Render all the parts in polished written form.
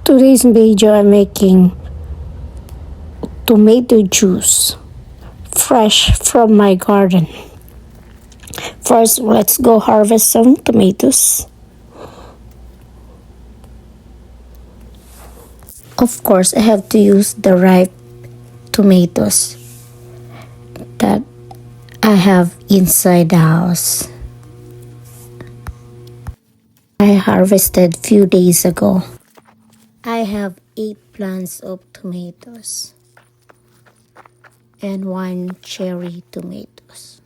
Today's video I'm making tomato juice fresh from my garden. First, let's go harvest some tomatoes. Of course, I have to use the ripe tomatoes that I have inside the house. I harvested few days ago. I have 8 plants of tomatoes and 1 cherry tomatoes.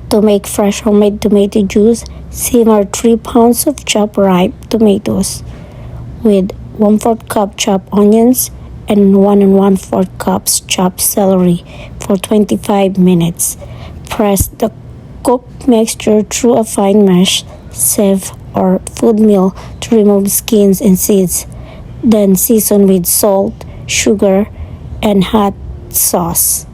To make fresh homemade tomato juice, simmer 3 pounds of chopped ripe tomatoes with 1/4 cup chopped onions and 1 1/4 cups chopped celery for 25 minutes. Press the cooked mixture through a fine mesh, sieve, or food mill to remove skins and seeds. Then season with salt, sugar, and hot sauce.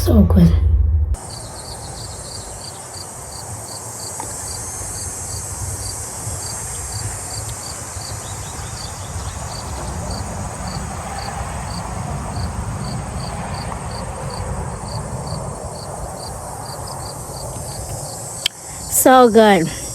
So good. So good.